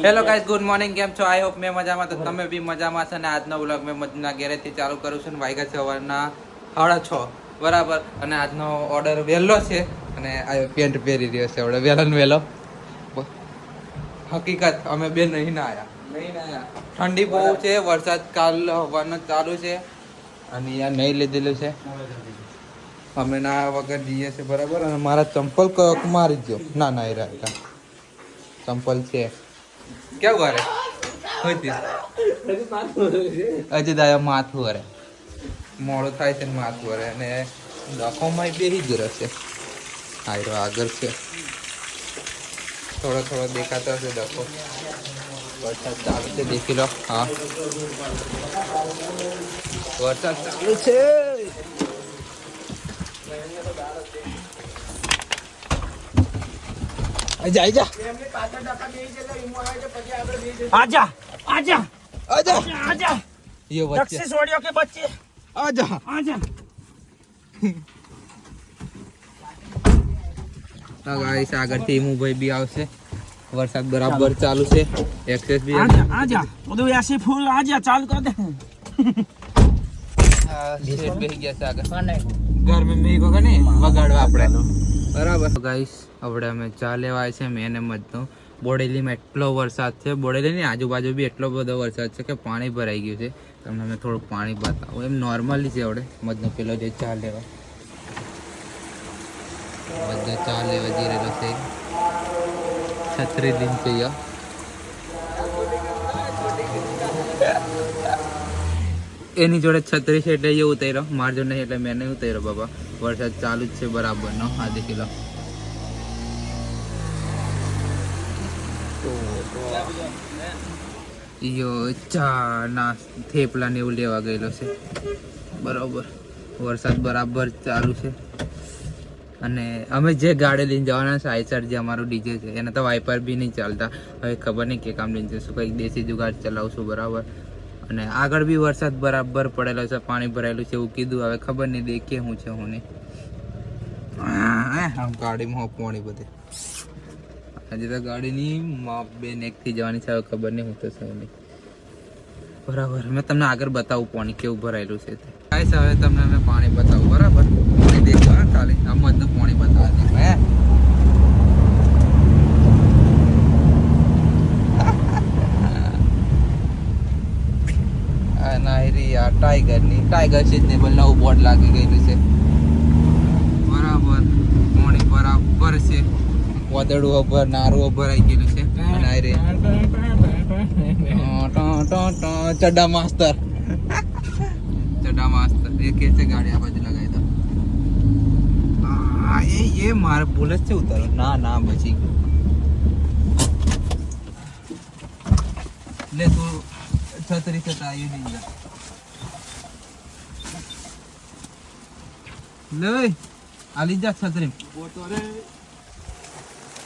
Hello guys, good morning. કેમ છો? I hope મેં મજામાં, તો તમે બી મજામાં છો. અને આજનો વ્લોગ મેં મજના ઘેરેથી ચાલુ કરું છું. વાગ્યા છે સવારના 6:30 બરાબર. અને આજનો ઓર્ડર વહેલો છે અને આ પેન્ટ પહેરી રહ્યો છે હવે વહેલો ને વહેલો. હકીકત અમે બે નહીં ના આવ્યા. ઠંડી બહુ છે, વરસાદ કાલ હવાનો ચાલુ છે અને યાર નહીં લીધેલું છે. અમે ના વગર જઈએ છીએ બરાબર. અને મારા ચંપલ મારી ગયો. ના ના એ રહ્યા ચંપલ છે. કેવું કરે હજી દાયા માથું હરે મોડું થાય છે ને માથું હરે. અને ડખોમાં બેસી જ રહેશે. આયરો આગળ છે, થોડો થોડો દેખાતો હશે ડખો. વરસાદ ચાલુ છે, દેખી લો. હા, વરસાદ ચાલુ છે. આજા આજા आजा आजा आजा आजा ये बच्चे टैक्सी छोड़ियो के बच्चे आजा आजा। गाइस આગળથી ઈમુભાઈ બી આવશે. વરસાદ બરાબર ચાલુ છે. એક્સેસ બી आजा आजा બધું એસી ફૂલ आजा ચાલુ કર દે. સેટ બેહી ગયા છે આગળ. ઘર મે મી કો કને વગાડવા આપણે બરાબર. ગાઈસ આપણે અમે ચા લેવા આવ્યા છે. મેં અને મધનો બોડેલીમાં એટલો વરસાદ છે. બોડેલીની આજુબાજુ બી એટલો બધો વરસાદ છે કે પાણી ભરાઈ ગયું છે. તમને અમે થોડુંક પાણી બતાવું. એમ નોર્મલી છે આપણે મધનો પેલો જે ચા લેવા બધા ચા લેવા જઈ રહેલો છે. છત્રી દિન છે યા એની જોડે છત્રી છે એટલે એ ઉતાર્યો. મારી જોડે નહીં એટલે મેં નહીં ઉતાર્યો બાબા. વરસાદ ચાલુ જ છે બરાબર નો. આ દેખી લો. યો ચા ના થેપલા ને એવું લેવા ગયેલો છે બરાબર. વરસાદ બરાબર ચાલુ છે. અને અમે જે ગાડી લઈને જવાના છે આઈસર જે અમારું ડીજે છે એને તો વાઇપર બી નહીં ચાલતા. હવે ખબર નહીં કે કામ લઈને જશું, કંઈક દેશી જુગાડ ચલાવશું બરાબર. અને આગળ બી વરસાદ બરાબર પડેલો છે, પાણી ભરાયેલું છે એવું કીધું. હવે ખબર નહીં દેખીએ શું છે હું નહીં. ગાડીમાં પાણી બધે. આજે તો ગાડીની માપ બેન એકથી જવાની છે. હવે ખબર નહીં હું થશે નહીં બરાબર. મેં તમને આગળ બતાવું પાણી કેવું ભરાયેલું છે તે. હવે તમને મેં પાણી બતાવું બરાબર. પાણી દેખો ખાલી આમ બધું પાણી બતાવવા દે. ટાઈગર સિઝનેબલ નવું બોર્ડ લાગી ગયેલું છે બરાબર. પાણી બરાબર છે. વાદળું અભર નારું ભરાઈ ગયેલું છે. અને આ રે ચડ્ડા માસ્તર ચડ્ડા માસ્તર એ કે છે ગાડી આ બાજુ લગાવી દો. એ મારે ભૂલ જ છે ઉતારો. ના ના બચી ગયું. લે તું છત્રી છે તાઈ નહીં લે આલી જા છત્રી.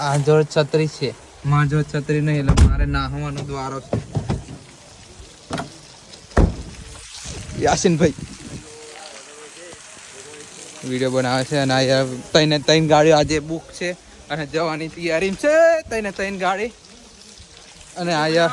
આ જો છત્રી છે. માં જો છત્રી નહીં એટલે મારે નાહવાનો દ્વારો છે. યાસીનભાઈ વિડીયો બનાવે છે. અને આ ત્રણ ગાડીઓ આજે બુક છે અને જવાની તૈયારી છે. ત્રણ ગાડી. અને આયા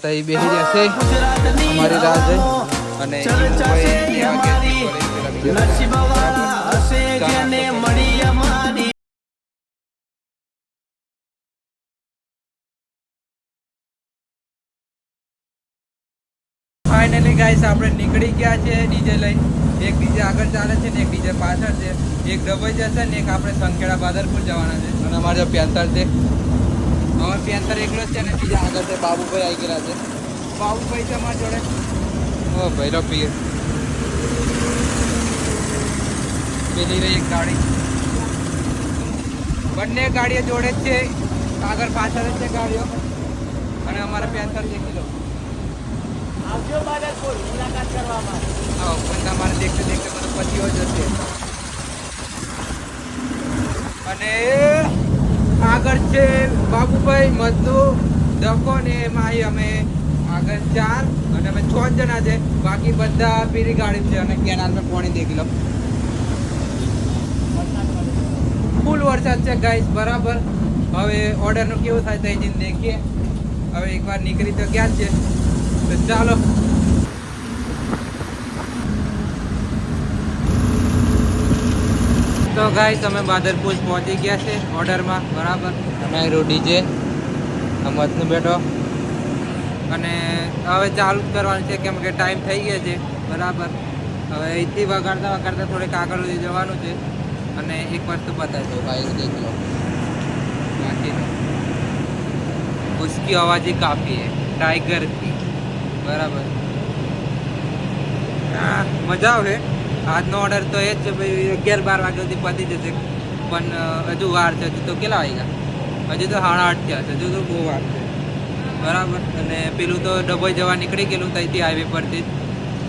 તઈ બેસી જશે અમારી રાહ જોઈ. અને ફાઇનલી ગાઈસ આપણે નીકળી ગયા છે ડીજે લઈને. એક ડીજે આગળ ચાલે છે ને એક ડીજે પાછળ છે. એક ડબઈ જશે ને એક આપણે સંખેડા બાદરપુર જવાના છે. અને અમારે પેન્તર છે. અમારે પેન્તર એકલો જ છે ને બીજા આગળ છે બાબુભાઈ આવી ગયેલા છે. બાબુભાઈ છે અમારા જોડે. ઓ ભૈરવ પીર પેલી રહી એક ગાડી. બંને ગાડીઓ જોડે જ છે. આગળ પાછળ જ છે ગાડીઓ. અને અમારા પેન્તર દેખી લો. આવજો બાદરપુર મુલાકાત કરવા માટે. હા, પણ તમારે દેખતે દેખતે બધું પછીઓ જશે. અને આગળ છે બાબુભાઈ, મધુ, ધક્કો ને એમાં અમે આગળ 4 અને અમે 6 જણા છે. બાકી બધા પીરી ગાડી છે. અને કેનાલમાં પાણી દેખી લો. ફૂલ વરસાદ છે ગાઈસ, બરાબર. હવે ઓર્ડરનું કેવું થાય તો જઈને દેખીએ. હવે એકવાર નીકળી તો ગયા જ છે, તો ચાલો. તો ગાઈસ અમે બાદરપુર પહોંચી ગયા છે ઓર્ડરમાં, બરાબર. અને ડીજે મતનું બેઠો અને હવે ચાલુ જ કરવાનું છે કેમ કે ટાઈમ થઈ ગયો છે, બરાબર. હવે અહીંથી વગાડતા વગાડતા થોડેક આગળ સુધી જવાનું છે. અને એક વસ્તુ બતાવી દો ભાઈ, દેખ લો બાકી उसकी आवाज ही काफी है टाइगर की, बराबर. મજા આવે. આજનો ઓર્ડર તો એ જ છે ભાઈ, 11-12 વાગ્યા સુધી પતી જશે, પણ હજુ વાર છે. હજુ તો કેટલા વાગ્યા? હજુ તો 8:30 થયા છે, હજુ તો બહુ વાર છે, બરાબર. અને પેલું તો ડભોઈ જવા નીકળી ગયેલું ત્યાંથી હાઈવે પરથી જ.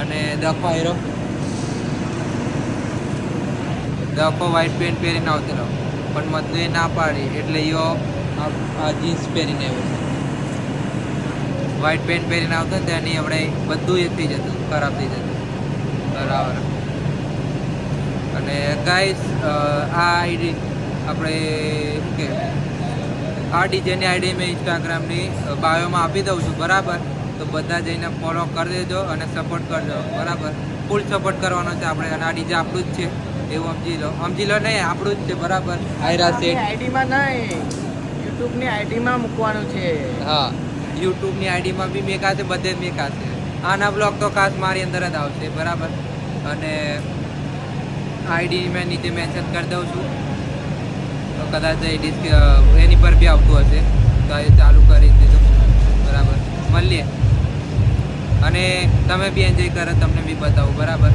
અને દખો આવ્યો, દખો વ્હાઈટ પેન્ટ પહેરીને આવતો, પણ મતલબ એ ના પાડી એટલે યો આ જીન્સ પહેરીને આવ્યો છે. વ્હાઈટ પેન્ટ પહેરીને આવતો ને ત્યાંની આપણે બધું એ થઈ જતું, ખરાબ થઈ જતું, બરાબર. અને ગાઈસ આ આઈડી આપણે શું કે આ ડીજેની આઈડી મેં ઇન્સ્ટાગ્રામની બાયોમાં આપી દઉં છું, બરાબર. તો બધા જઈને ફોલો કરી દેજો અને સપોર્ટ કરજો, બરાબર. ફૂલ સપોર્ટ કરવાનો છે આપણે. અને આ ડીજે આપણું જ છે એવું સમજી લો નહીં, આપણું જ છે, બરાબર. આયરા સેટ આઈડીમાં નહીં, યુટ્યુબની આઈડીમાં મૂકવાનું છે. હા, યુટ્યુબની આઈડીમાં બી મેકાશે, બધે જ મેકાશે. આના બ્લોગ તો ખાસ મારી અંદર જ આવશે, બરાબર. અને આઈડી મેં નીચે મેન્શન કરી દઉં છું, તો કદાચ એની પર બી આવતું હશે, તો એ ચાલુ કરી દીધું, બરાબર. મળીએ અને તમે બી એન્જોય કરો, તમને બી બતાવું, બરાબર.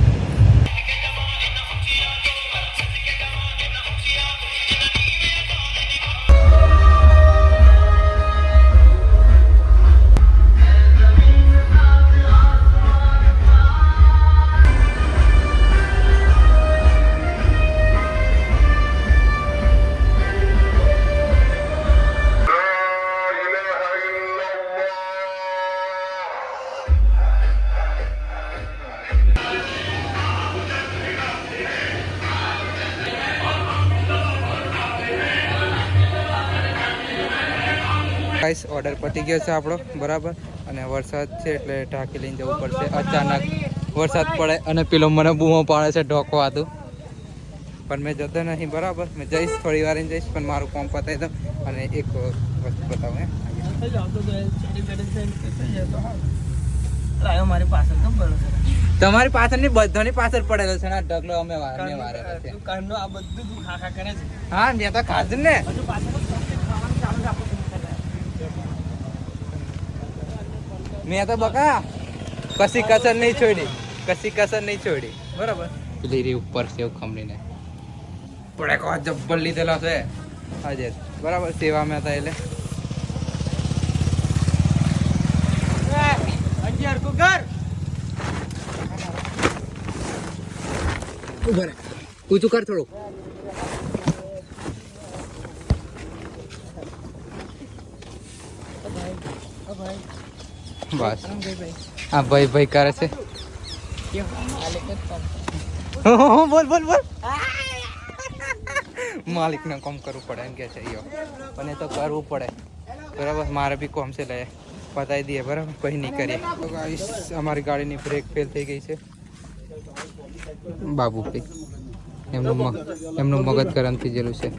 ગાઈસ ઓર્ડર પતી ગયો છે આપણો, બરાબર. અને વરસાદ છે એટલે ટાંકી લઈને જવું પડશે. અચાનક વરસાદ પડે અને પેલો મને બૂમો પાડે છે ઢોકો હતું, પણ મેં જતો નહીં, બરાબર. મેં જઈશ, થોડી વાર જઈશ, પણ મારું કામ પતાવી દઉં. અને એક વસ્તુ બતાવું, તમારી પાછળ ની બધાની પાછળ પડેલો છે ને ઢગલો. અમે વારેલો છે. હા, મેં તો ખાધું ને. મેં તો બકા કશી કસર નહીં છોડી, બરાબર. પેલી રી ઉપર સેવ ખમણીને પડે કો જબ્બર લીધેલો છે આજે, બરાબર. સેવા માં હતા એટલે ઊંચું કર થોડું. બસ હા, ભાઈ કરે છે. બોલ માલિક ને કામ કરવું પડે એમ કે છે, અને તો કરવું પડે, બરાબર. મારે બી કોમ છે, લે પતાવી દઈએ, બરાબર. પછી નહીં કરીએ. અમારી ગાડીની બ્રેક ફેલ થઈ ગઈ છે. બાબુ ભાઈ એમનું મગજ ગરમ થઈ ગયેલું છે.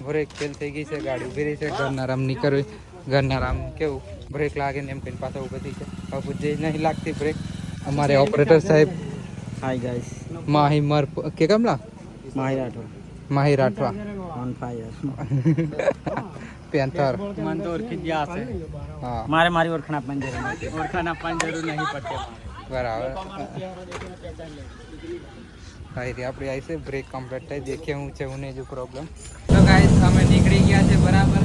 બ્રેક ફેલ થઈ ગઈ છે, ગાડી ઉભી રહી છે. ઘરના રામ નીકળવી, ઘરના રામ કેવું બ્રેક લાગે ને એમ કઈ પાછા ઉભી થઈ છે. હવે જે નહીં લાગતી બ્રેક, અમારે ઓપરેટર સાહેબ હાય ગાઈસ, કે Kamala Mahi Rathwa on fire panther મન તો ઓળખી ગયા હશે. હા, મારી ઓળખાણ આપવાની જરૂર નથી, ઓળખાણ આપવાની જરૂર નહીં પડતી, બરાબર. આપણી આવી છે બ્રેક કમ્પ્લીટ થઈ, દેખીએ હું છે હું નહીં જો પ્રોબ્લેમ. તો ગાઈસ અમે નીકળી ગયા છે, બરાબર.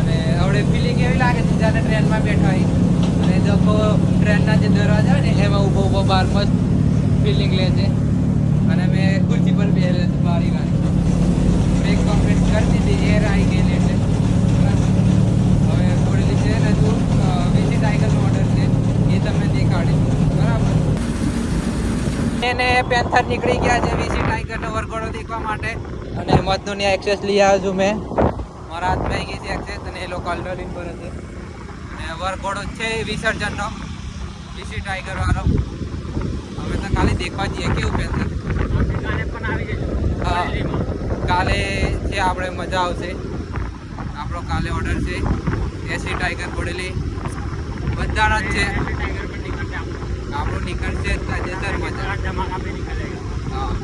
અને હવે ફિલિંગ એવી લાગે છે જ્યારે ટ્રેનમાં બેઠા હોય અને લોકો ટ્રેનના જે દરવાજા હોય ને એમાં ઊભો બહાર મસ્ત ફિલિંગ લે છે. અને મેં ખુરશી પર બેસેલો છું, બારી ગાડી બ્રેક કમ્પ્લીટ કરી દીધી, એર આવી ગયેલી એટલે, બરાબર. હવે થોડી છે ને તું બીજી સાયકલનો ઓર્ડર અને પેન્થર નીકળી ગયા છે વીસી ટાઈગરનો વરઘોડો દેખવા માટે. અને મધનું એક્સેસ લઈ આવ્યો છું મેં. મારા હાથમાં આવી ગઈ છે એક્સેસ અને એ લોકો અલ્ટોલિન પર છે. અને વરઘોડો છે વિસર્જનનો વીસી ટાઈગર વાળો. હવે તો ખાલી દેખવા જઈએ કેવું પેન્થર. હા કાલે છે આપણે મજા આવશે. આપણો કાલે ઓર્ડર છે એસી ટાઈગર પડેલી બધાના જ છે. આપણું નીકળશે તાજેતર મજા.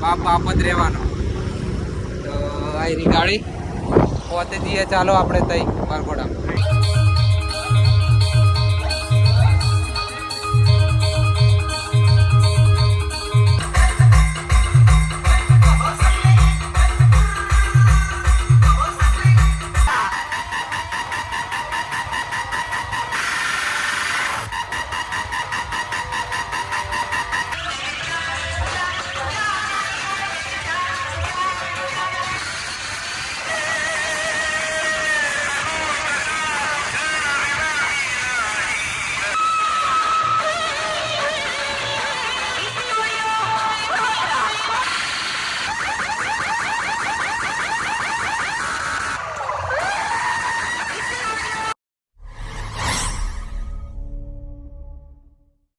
હા બાપ જ રહેવાનો. તો આ ગાડી પોતે જઈએ ચાલો આપણે તઈ વરઘોડામાં.